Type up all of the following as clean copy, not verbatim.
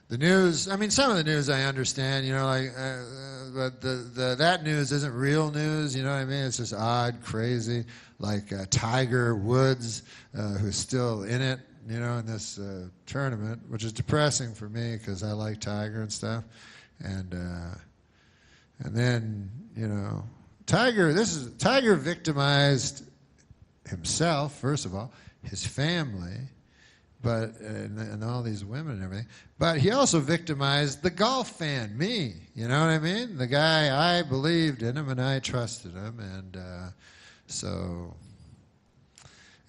The news, I mean, some of the news I understand, you know, like, but that news isn't real news, you know what I mean? It's just odd, crazy, like Tiger Woods, who's still in it, you know, in this tournament, which is depressing for me because I like Tiger and stuff. And then, you know, Tiger victimized himself, first of all, his family, but and all these women and everything. But he also victimized the golf fan, me. You know what I mean? The guy, I believed in him and I trusted him, and so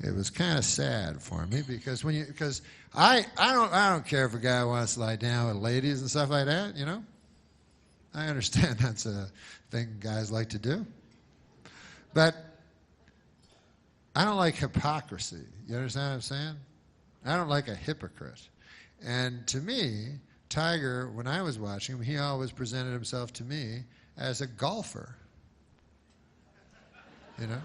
it was kind of sad for me because I don't care if a guy wants to lie down with ladies and stuff like that. You know, I understand that's a thing guys like to do, but I don't like hypocrisy. You understand what I'm saying? I don't like a hypocrite. And to me, Tiger, when I was watching him, he always presented himself to me as a golfer. You know?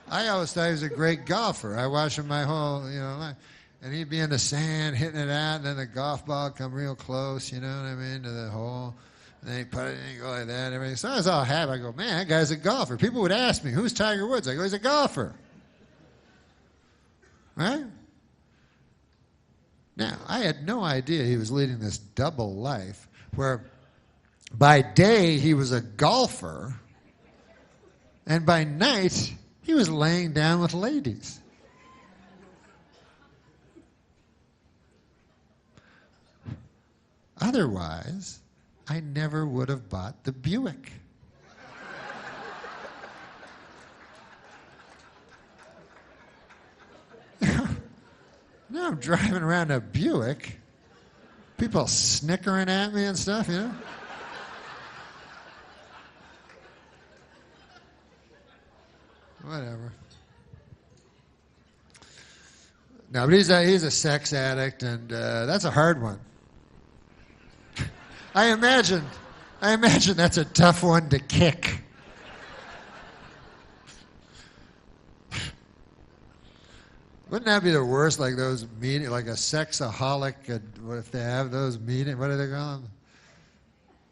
I always thought he was a great golfer. I watched him my whole, you know, life. And he'd be in the sand hitting it out, and then the golf ball would come real close, you know what I mean, to the hole. And then he'd put it in and go like that and everything. So I was all happy. I go, man, that guy's a golfer. People would ask me, who's Tiger Woods? I go, he's a golfer. Right? Now, I had no idea he was leading this double life where by day he was a golfer and by night he was laying down with ladies. Otherwise, I never would have bought the Buick. Now I'm driving around a Buick, people snickering at me and stuff, you know? Whatever. No, but he's a sex addict, and that's a hard one. I imagine that's a tough one to kick. Wouldn't that be the worst, like those meetings, like a sexaholic, what if they have those meetings, what do they call them?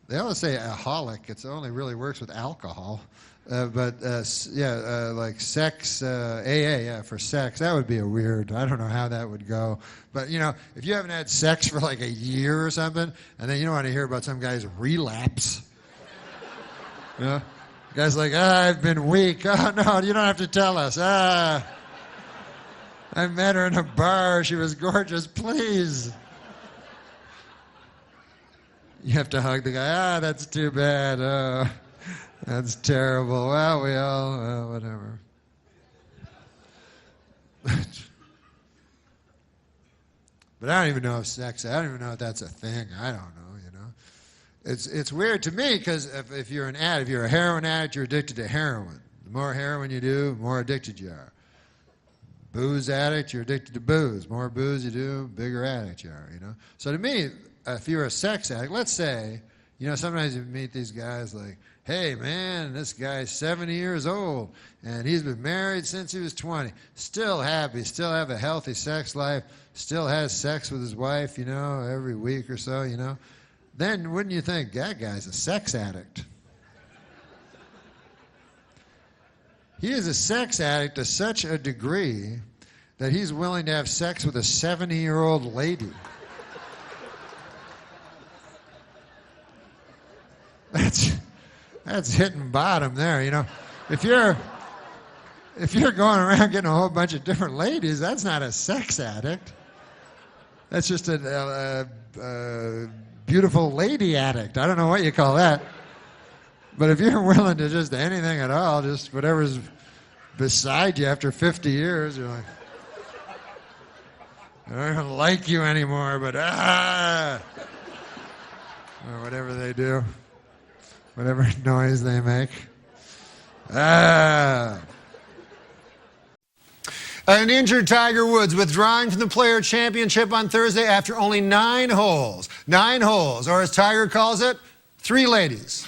They always say aholic, it only really works with alcohol. Like sex, AA, yeah, for sex, that would be a weird, I don't know how that would go. But, you know, if you haven't had sex for like a year or something, and then you don't want to hear about some guy's relapse. You know? The guy's like, I've been weak. Oh, no, you don't have to tell us. I met her in a bar. She was gorgeous. Please. You have to hug the guy. That's too bad. Oh, that's terrible. Well, we all, whatever. But I don't even know if sex, I don't even know if that's a thing. I don't know, you know. It's weird to me because if you're an addict, if you're a heroin addict, you're addicted to heroin. The more heroin you do, the more addicted you are. Booze addict, you're addicted to booze. More booze you do, bigger addict you are, you know. So to me, if you're a sex addict, let's say, you know, sometimes you meet these guys like, hey, man, this guy's 70 years old, and he's been married since he was 20. Still happy, still have a healthy sex life, still has sex with his wife, you know, every week or so, you know. Then wouldn't you think, that guy's a sex addict? He is a sex addict to such a degree that he's willing to have sex with a 70-year-old lady. That's hitting bottom there, you know. If you're going around getting a whole bunch of different ladies, that's not a sex addict. That's just a beautiful lady addict. I don't know what you call that. But if you're willing to just anything at all, just whatever's beside you after 50 years, you're like, I don't like you anymore, but or whatever they do, whatever noise they make. An injured Tiger Woods withdrawing from the Player Championship on Thursday after only 9 holes. 9 holes, or as Tiger calls it, 3 ladies.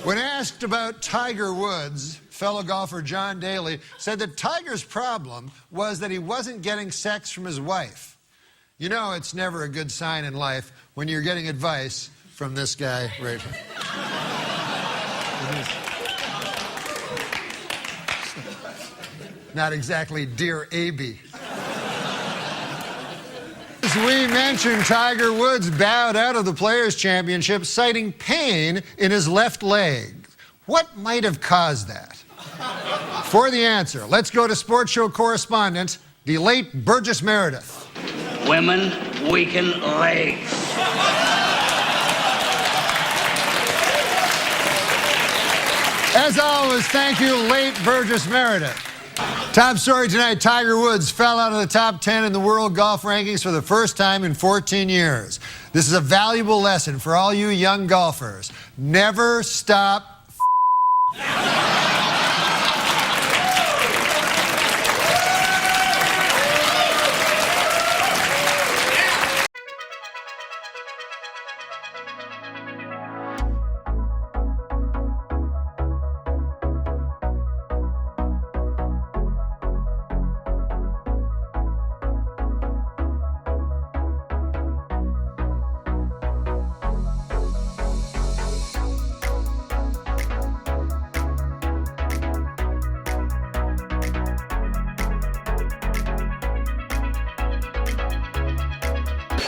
When asked about Tiger Woods' fellow golfer John Daly, said that Tiger's problem was that he wasn't getting sex from his wife. You know, it's never a good sign in life when you're getting advice from this guy right here. Not exactly Dear A.B. As we mentioned, Tiger Woods bowed out of the Players' Championship, citing pain in his left leg. What might have caused that? For the answer, let's go to sports show correspondent, the late Burgess Meredith. Women weaken legs. As always, thank you, late Burgess Meredith. Top story tonight, Tiger Woods fell out of the top 10 in the world golf rankings for the first time in 14 years. This is a valuable lesson for all you young golfers. Never stop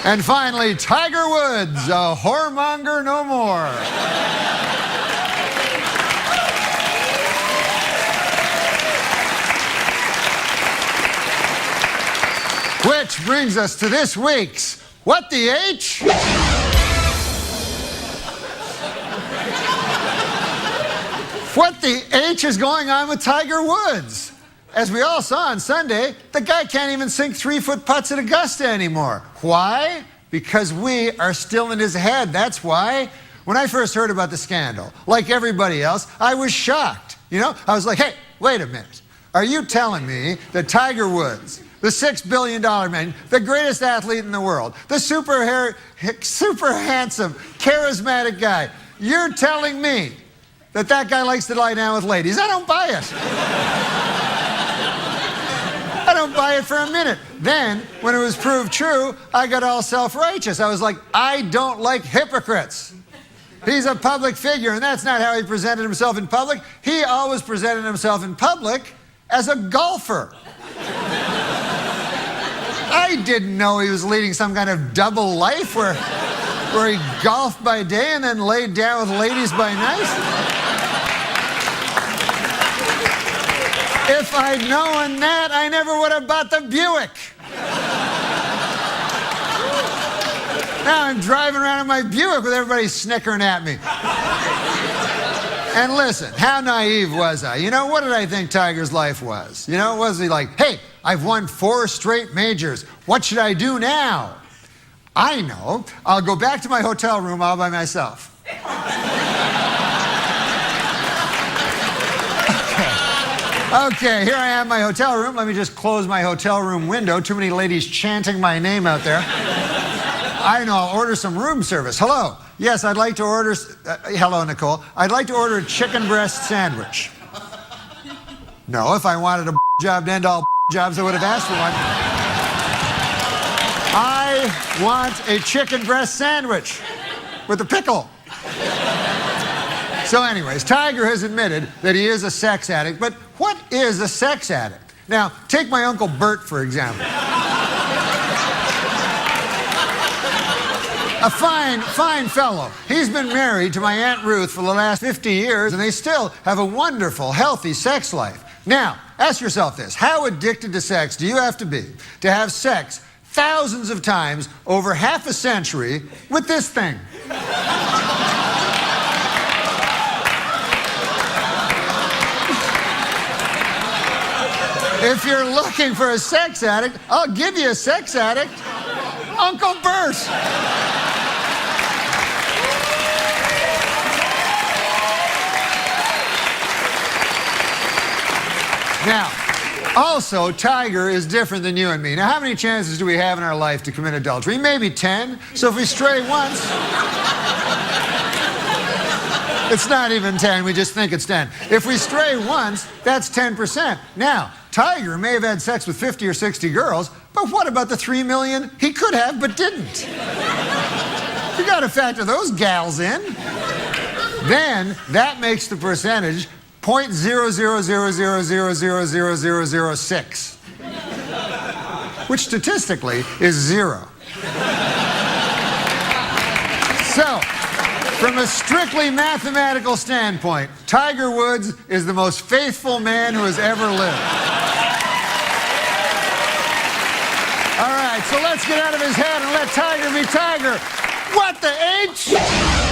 And finally, Tiger Woods, a whoremonger no more. Which brings us to this week's What the H? What the H is going on with Tiger Woods? As we all saw on Sunday, the guy can't even sink 3-foot putts at Augusta anymore. Why? Because we are still in his head. That's why. When I first heard about the scandal, like everybody else, I was shocked. You know, I was like, hey, wait a minute. Are you telling me that Tiger Woods, the $6 billion man, the greatest athlete in the world, the super handsome, charismatic guy, you're telling me that that guy likes to lie down with ladies? I don't buy it. I don't buy it for a minute. Then, when it was proved true, I got all self-righteous. I was like, I don't like hypocrites. He's a public figure, and that's not how he presented himself in public. He always presented himself in public as a golfer. I didn't know he was leading some kind of double life where he golfed by day and then laid down with ladies by night. If I'd known that, I never would have bought the Buick. Now I'm driving around in my Buick with everybody snickering at me. And listen, how naive was I? You know, what did I think Tiger's life was? You know, was he like, hey, I've won 4 straight majors. What should I do now? I know. I'll go back to my hotel room all by myself. Okay, here I am in my hotel room. Let me just close my hotel room window. Too many ladies chanting my name out there. I know, I'll order some room service. Hello. Yes, I'd like to order... hello, Nicole. I'd like to order a chicken breast sandwich. No, if I wanted a job to end all jobs, I would have asked for one. I want a chicken breast sandwich with a pickle. So anyways, Tiger has admitted that he is a sex addict, but what is a sex addict? Now, take my Uncle Bert, for example. A fine fellow. He's been married to my Aunt Ruth for the last 50 years, and they still have a wonderful, healthy sex life. Now, ask yourself this. How addicted to sex do you have to be to have sex thousands of times over half a century with this thing? If you're looking for a sex addict, I'll give you a sex addict. Uncle Bert. Now, also, Tiger is different than you and me. Now, how many chances do we have in our life to commit adultery? Maybe 10. So if we stray once... It's not even 10. We just think it's 10. If we stray once, that's 10%. Now, Tiger may have had sex with 50 or 60 girls, but what about the 3 million he could have but didn't? You got to factor those gals in. Then that makes the percentage 0.000000006, which statistically is 0. So, from a strictly mathematical standpoint, Tiger Woods is the most faithful man who has ever lived. All right, so let's get out of his head and let Tiger be Tiger. What the H?